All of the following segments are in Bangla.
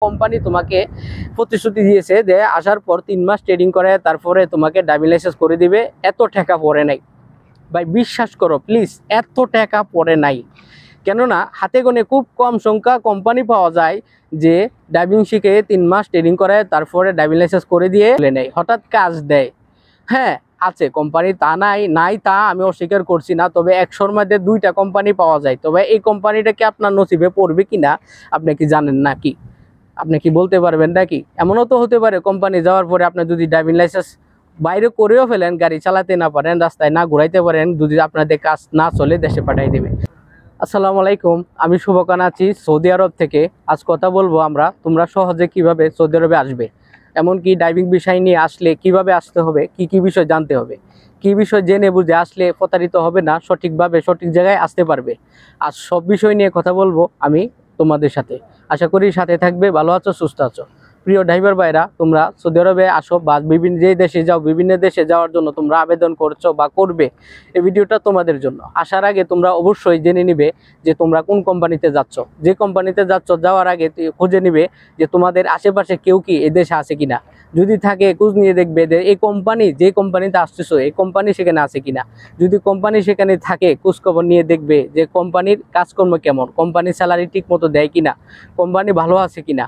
কোম্পানি তোমাকে প্রতিশ্রুতি দিয়েছে যে আসার পর 3 মাস ট্রেডিং করে তারপরে তোমাকে ড্রাইভিং লাইসেন্স করে দিবে। এত টাকা পড়ে নাই ভাই, বিশ্বাস করো প্লিজ, এত টাকা পড়ে নাই। কেননা হাতে গোনে খুব কম সংখ্যা কোম্পানি পাওয়া যায় যে ড্রাইভিং শিখে 3 মাস ট্রেনিং করে তারপরে ড্রাইভিং লাইসেন্স করে দিয়ে নেয়, হঠাৎ কাজ দেয়। হ্যাঁ আছে কোম্পানি, তা নাই তা আমি অস্বীকার করছি না, তবে 100-র মধ্যে 2টা কোম্পানি পাওয়া যায়। তবে এই কোম্পানিটা কি আপনার নসিবে পড়বে কিনা আপনি কি জানেন নাকি? আপনি কি বলতে পারবেন নাকি? এমনও তো হতে পারে কোম্পানি যাওয়ার পরে আপনি যদি ড্রাইভিং লাইসেন্স বাইরে করেও ফেলেন, গাড়ি চালাতে না পারেন, রাস্তায় না ঘুরাইতে পারেন, যদি আপনাদের কাজ না চলে দেশে পাঠিয়ে দেবে। আসসালামু আলাইকুম, আমি শুভকান আছি সৌদি আরব থেকে। আজ কথা বলবো আমরা তোমরা সহজে কিভাবে সৌদি আরবে আসবে, এমনকি ড্রাইভিং বিষয় নিয়ে আসলে কিভাবে আসতে হবে, কি বিষয় জানতে হবে, কি বিষয় জেনে বুঝে আসলে প্রতারিত হবে না, সঠিকভাবে সঠিক জায়গায় আসতে পারবে। আজ সব বিষয় নিয়ে কথা বলবো আমি তোমাদের সাথে। আশা করি সাথে থাকবে। ভালো আছো, সুস্থ আছো? প্রিয় ড্রাইভার ভাইরা, তোমরা সৌদি আরবে আসো বা যে দেশে যাও, বিভিন্ন দেশে যাওয়ার জন্য তোমরা আবেদন করছো বা করবে, এই ভিডিওটা তোমাদের জন্য। আসার আগে তোমরা অবশ্যই জেনে নিবে যে তোমরা কোন কোম্পানিতে যাচ্ছ। যে কোম্পানিতে যাচ্ছ যাওয়ার আগে খুঁজে নিবে যে তোমাদের আশেপাশে কেউ কি এ দেশে আছে কিনা। যদি থাকে খোঁজ নিয়ে দেখবে যে এই কোম্পানি, যে কোম্পানিতে আসতেছো এই কোম্পানি সেখানে আছে কিনা। যদি কোম্পানি সেখানে থাকে খোঁজখবর নিয়ে দেখবে যে কোম্পানির কাজকর্ম কেমন, কোম্পানির স্যালারি ঠিক মতো দেয় কিনা, কোম্পানি ভালো আছে কিনা,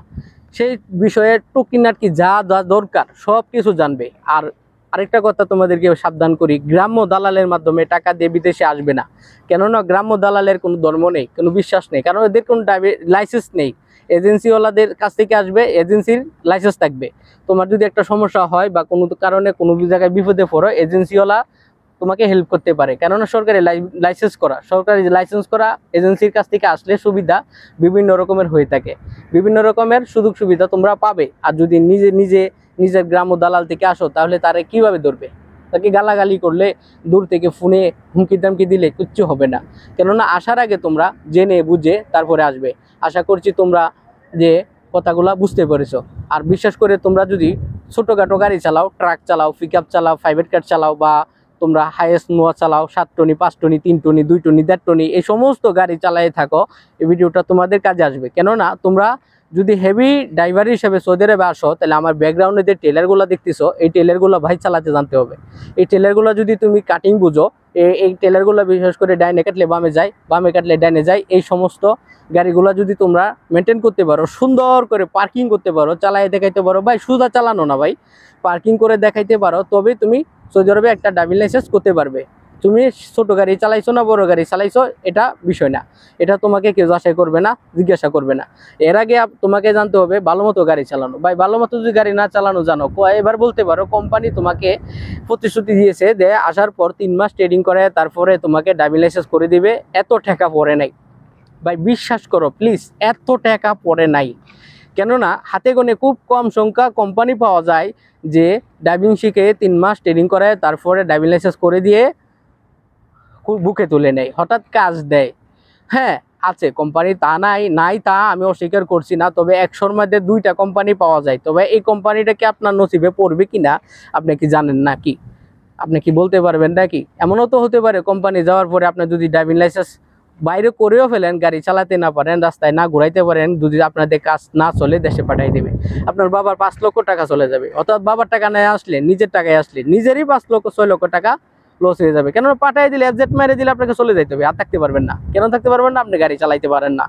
সেই বিষয়ে টুকিনাটকি যা যা দরকার সব কিছু জানবে। আর আরেকটা কথা তোমাদেরকে সাবধান করি, গ্রাম্য দালালের মাধ্যমে টাকা দিয়ে বিদেশে আসবে না। কেননা গ্রাম্য দালালের কোনো ধর্ম নেই, কোনো বিশ্বাস নেই, কারণ এদের কোনো লাইসেন্স নেই। এজেন্সিওয়ালাদের কাছ থেকে আসবে, এজেন্সির লাইসেন্স থাকবে। তোমার যদি একটা সমস্যা হয় বা কোনো কারণে কোনো জায়গায় বিপদে পড়ো, এজেন্সিওয়ালা তোমাকে হেল্প করতে পারে। কেননা সরকারি লাইসেন্স করা এজেন্সির কাছ থেকে আসলে সুবিধা বিভিন্ন রকমের হয়ে থাকে, বিভিন্ন রকমের সুযোগ সুবিধা তোমরা পাবে। আর যদি নিজের গ্রাম্য দালাল থেকে আসো তাহলে তারা কিভাবে ধরবে? তাকে গালাগালি করলে, দূর থেকে ফোনে হুমকি দামকি দিলে কিচ্ছু হবে না। কেননা আসার আগে তোমরা জেনে বুঝে তারপরে আসবে। আশা করছি তোমরা যে কথাগুলা বুঝতে পেরেছো। আর বিশেষ করে তোমরা যদি ছোটোখাটো গাড়ি চালাও, ট্রাক চালাও, পিক আপ চালাও, প্রাইভেট কার চালাও, বা তোমরা হাইয়েস্ট নোয়া চালাও, 7 Tony, 5 Tony, 3 Tony, 2 Tony, 1.5 Tony, এই সমস্ত গাড়ি চালাই থাকো, এই ভিডিওটা তোমাদের কাজে আসবে। কেননা তোমরা যদি হেভি ড্রাইভার হিসেবে সৌদি আরবে আসো, তাহলে আমার ব্যাকগ্রাউন্ডে যে টেলারগুলো দেখতেছো, এই টেলারগুলো ভাই চালাতে জানতে হবে। এই টেলারগুলো যদি তুমি কাটিং বুঝো, এই টেলারগুলো বিশেষ করে ডাইনে কাটলে বামে যায়, বামে কাটলে ডাইনে যায়, এই সমস্ত গাড়িগুলো যদি তোমরা মেনটেন করতে পারো, সুন্দর করে পার্কিং করতে পারো, চালাই দেখাইতে পারো, ভাই সোজা চালানো না ভাই, পার্কিং করে দেখাইতে পারো, তবে তুমি সৌদি আরবে একটা ড্রাইভিং লাইসেন্স করতে পারবে। তুমি ছোট গাড়ি চালাইছো না বড় গাড়ি চালাইছো এটা বিষয় না, এটা তোমাকে কেউ যাচাই করবে না, জিজ্ঞাসা করবে না। এর আগে তোমাকে জানতে হবে ভালো মতো গাড়ি চালানো। ভাই ভালো মতো যদি গাড়ি না চালানো জানো, এবার বলতে পারো কোম্পানি তোমাকে প্রতিশ্রুতি দিয়েছে যে আসার পর 3 মাস ট্রেডিং করে তারপরে তোমাকে ড্রাইভিং লাইসেন্স করে দিবে। এত টাকা পড়ে নাই ভাই, বিশ্বাস করো প্লিজ, এত টাকা পড়ে নাই। কেননা হাতে গোনে খুব কম সংখ্যা কোম্পানি পাওয়া যায় যে ড্রাইভিং শিখে 3 মাস ট্রেনিং করে তারপরে ড্রাইভিং লাইসেন্স করে দিয়ে বুকে তুলে নেয়, হঠাৎ কাজ দেয়। হ্যাঁ আছে কোম্পানি, তা নাই তা আমি অস্বীকার করছি না, তবে 100-র মধ্যে 2টা কোম্পানি পাওয়া যায়। তবে এই কোম্পানিটা কি আপনার নসিবে পড়বে কিনা আপনি কি জানেন নাকি? আপনি কি বলতে পারবেন নাকি? এমনও তো হতে পারে কোম্পানি যাওয়ার পরে আপনি যদি ড্রাইভিং লাইসেন্স বাইরে করেও ফেলেন, গাড়ি চালাতে না পারেন, রাস্তায় না ঘুরাইতে পারেন, যদি আপনাদের কাজ না চলে দেশে পাঠিয়ে দেবে। আপনার বাবার 5 লক্ষ টাকা চলে যাবে, অর্থাৎ বাবার টাকা নিয়ে আসলে, নিজের টাকায় আসলে নিজেরই 5-6 লক্ষ টাকা লস হয়ে যাবে। কেন পাঠিয়ে দিলে, এফজেড মেরে দিলে আপনাকে চলে যাইতে হবে, আর থাকতে পারবেন না। কেন থাকতে পারবেন না? আপনি গাড়ি চালাইতে পারেন না।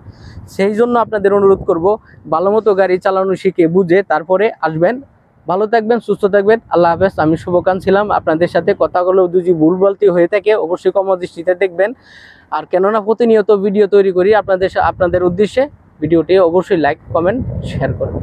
সেই জন্য আপনাদের অনুরোধ করব, ভালো মতো গাড়ি চালানো শিখে বুঝে তারপরে আসবেন। ভালো থাকবেন, সুস্থ থাকবেন। আল্লাহ হাফেজ। আমি শুভকান ছিলাম আপনাদের সাথে। কথাগুলো যদি ভুল বলতে হয়ে থাকে অবশ্যই ক্ষমা দৃষ্টিতে দেখবেন। আর কেননা প্রতিনিয়ত ভিডিও তৈরি করি আপনাদের উদ্দেশ্যে, ভিডিওটি অবশ্যই লাইক, কমেন্ট, শেয়ার করবেন।